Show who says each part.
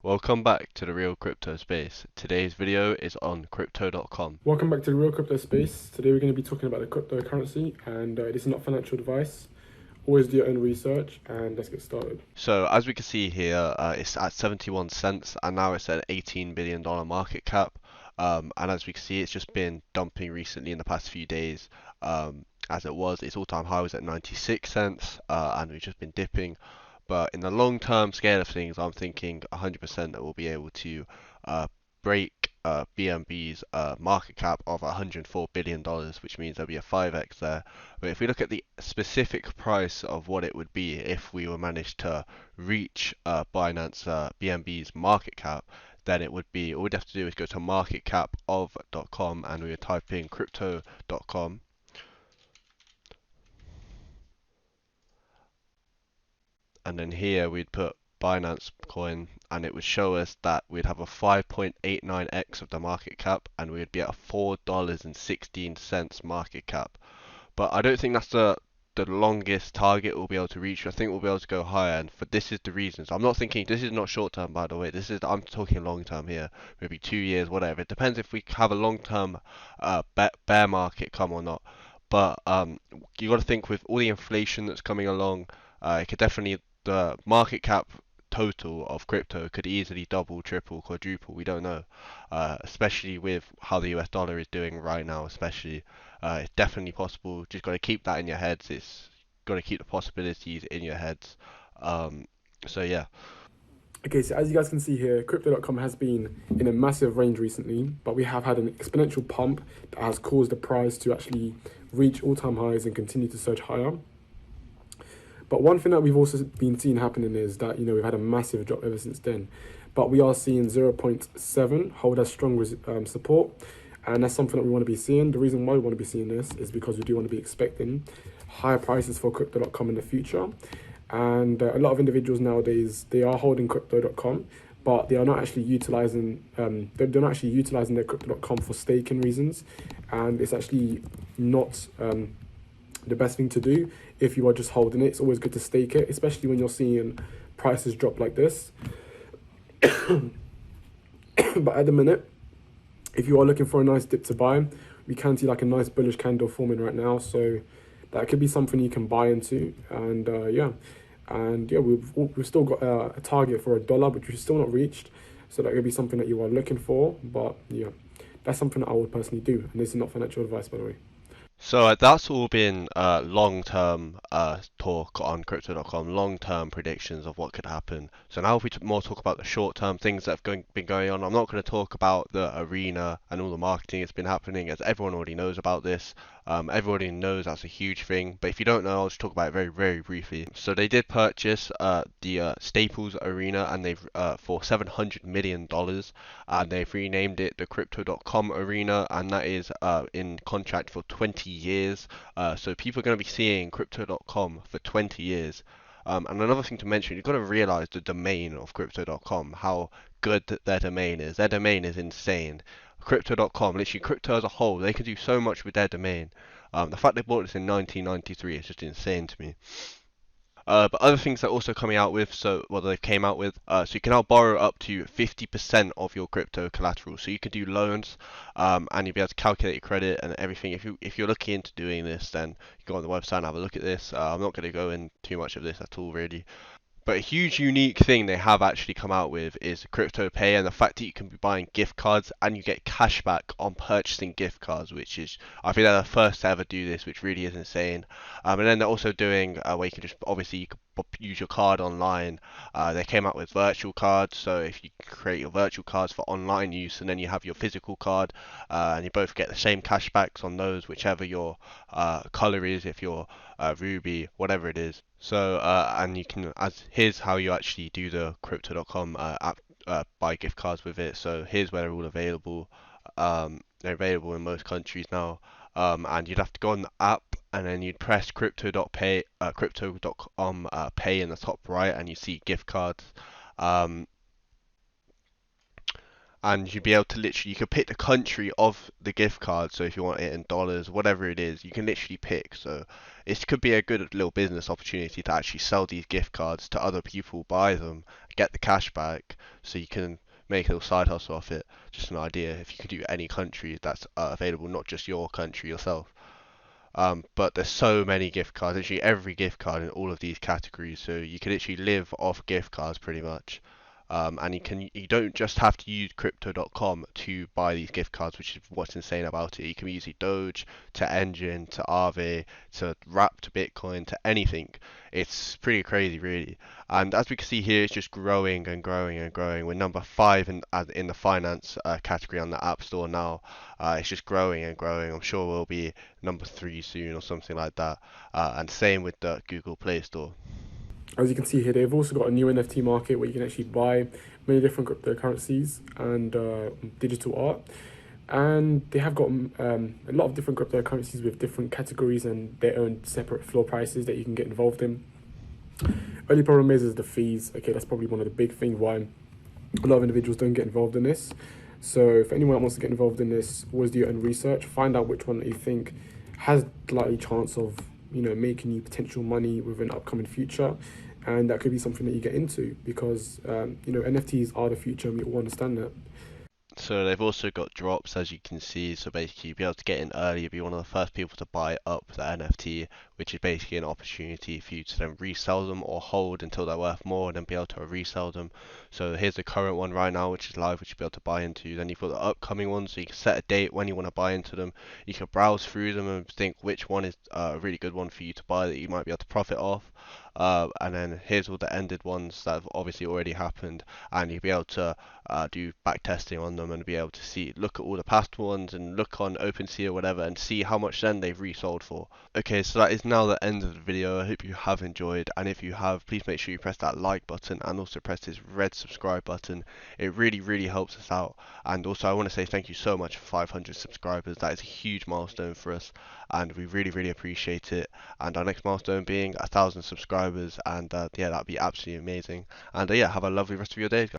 Speaker 1: Welcome back to the Real Crypto Space. Today's video is on crypto.com.
Speaker 2: Welcome back to the Real Crypto Space. Today we're going to be talking about the cryptocurrency, and this is not financial advice. Always do your own research, and let's get started.
Speaker 1: So as we can see here, it's at 71 cents and now it's at $18 billion market cap. And as we can see, it's just been dumping recently in the past few days. As it was, its all-time high was at 96 cents, and we've just been dipping. But in the long-term scale of things, I'm thinking 100% that we'll be able to break BNB's market cap of $104 billion, which means there'll be a 5x there. But if we look at the specific price of what it would be if we were managed to reach Binance BNB's market cap, then it would be, all we'd have to do is go to marketcapof.com and we would type in crypto.com. And then here we'd put Binance coin and it would show us that we'd have a 5.89x of the market cap and we'd be at a $4.16 market cap. But I don't think that's the longest target we'll be able to reach. I think we'll be able to go higher, and for this is the reasons. I'm not thinking this is not short term, by the way. This is, I'm talking long term here, maybe 2 years, whatever. It depends if we have a long term bear market come or not. But you got to think with all the inflation that's coming along, it could definitely, the market cap total of crypto could easily double, triple, quadruple. We don't know, especially with how the US dollar is doing right now. Especially, it's definitely possible. Just got to keep that in your heads. It's got to keep the possibilities in your heads. So yeah.
Speaker 2: Okay, so as you guys can see here, crypto.com has been in a massive range recently, but we have had an exponential pump that has caused the price to actually reach all-time highs and continue to surge higher. But one thing that we've also been seeing happening is that, we've had a massive drop ever since then. But we are seeing 0.7 hold as strong support. And that's something that we want to be seeing. The reason why we want to be seeing this is because we do want to be expecting higher prices for crypto.com in the future. And a lot of individuals nowadays, they are holding crypto.com, but they are not actually utilizing they're not actually utilizing their crypto.com for staking reasons. And it's actually not the best thing to do if you are just holding it. It's always good to stake it, especially when you're seeing prices drop like this. But at the minute, if you are looking for a nice dip to buy, we can see like a nice bullish candle forming right now, so that could be something you can buy into. And we've still got a target for $1, which we've still not reached, so that could be something that you are looking for. But yeah, that's something that I would personally do, and this is not financial advice, by the way.
Speaker 1: So that's all been long-term talk on crypto.com, long-term predictions of what could happen. So now if we more talk about the short-term things that have been going on, I'm not going to talk about the arena and all the marketing that's been happening, as everyone already knows about this. Everybody knows that's a huge thing, but if you don't know, I'll just talk about it very, very briefly. So they did purchase the Staples Arena, and they've for $700 million, and they've renamed it the Crypto.com Arena, and that is in contract for 20 years. So people are going to be seeing Crypto.com for 20 years. And another thing to mention, you've got to realize the domain of Crypto.com, how good their domain is. Their domain is insane. Crypto.com, literally crypto as a whole, they can do so much with their domain. The fact they bought this in 1993 is just insane to me. But other things they're also coming out with, so what they came out with, so you can now borrow up to 50% of your crypto collateral. So you can do loans, and you'll be able to calculate your credit and everything. If you're looking into doing this, then you go on the website and have a look at this. I'm not going to go in too much of this at all, really. But a huge unique thing they have actually come out with is crypto pay, and the fact that you can be buying gift cards and you get cash back on purchasing gift cards, which is, I think they're the first to ever do this, which really is insane. And then they're also doing where you can just, obviously you can use your card online. They came out with virtual cards, so if you create your virtual cards for online use and then you have your physical card, and you both get the same cashbacks on those, whichever your color is, if you're Ruby, whatever it is. So and you can, as here's how you actually do the crypto.com app, buy gift cards with it. So here's where they're all available. They're available in most countries now. And you'd have to go on the app and then you'd press crypto.pay, crypto.com pay in the top right, and you see gift cards. and you'd be able to literally, you could pick the country of the gift card. So if you want it in dollars, whatever it is, you can literally pick. So it could be a good little business opportunity to actually sell these gift cards to other people, buy them, get the cash back, so you can make a little side hustle off it. Just an idea. If you could do any country that's available, not just your country yourself. But there's so many gift cards, literally every gift card in all of these categories, so you can literally live off gift cards pretty much. And you don't just have to use crypto.com to buy these gift cards, which is what's insane about it. You can use Doge to Engine to Aave to Wrap to Bitcoin to anything. It's pretty crazy, really. And as we can see here, it's just growing and growing and growing. We're number five in the finance category on the App Store now. It's just growing and growing. I'm sure we'll be number three soon or something like that. And same with the Google Play Store.
Speaker 2: As you can see here, they've also got a new NFT market where you can actually buy many different cryptocurrencies and digital art. And they have got a lot of different cryptocurrencies with different categories and their own separate floor prices that you can get involved in. Only problem is the fees. Okay, that's probably one of the big things why a lot of individuals don't get involved in this. So if anyone that wants to get involved in this, always do your own research. Find out which one that you think has likely chance of making you potential money within upcoming future, and that could be something that you get into because NFTs are the future, and we all understand that.
Speaker 1: So they've also got drops, as you can see. So basically, you'll be able to get in early, be one of the first people to buy up the NFT, which is basically an opportunity for you to then resell them or hold until they're worth more, and then be able to resell them. So here's the current one right now, which is live, which you'll be able to buy into. Then you've got the upcoming ones, so you can set a date when you want to buy into them. You can browse through them and think which one is a really good one for you to buy that you might be able to profit off. And then here's all the ended ones that have obviously already happened, and you'll be able to do back testing on them and be able to look at all the past ones and look on OpenSea or whatever and see how much then they've resold for. Okay, so that is now the end of the video. I hope you have enjoyed, and if you have, please make sure you press that like button and also press this red subscribe button. It really, really helps us out. And also, I want to say thank you so much for 500 subscribers. That is a huge milestone for us, and we really, really appreciate it. And our next milestone being 1,000 subscribers, and yeah, that'd be absolutely amazing. And yeah, have a lovely rest of your day, guys.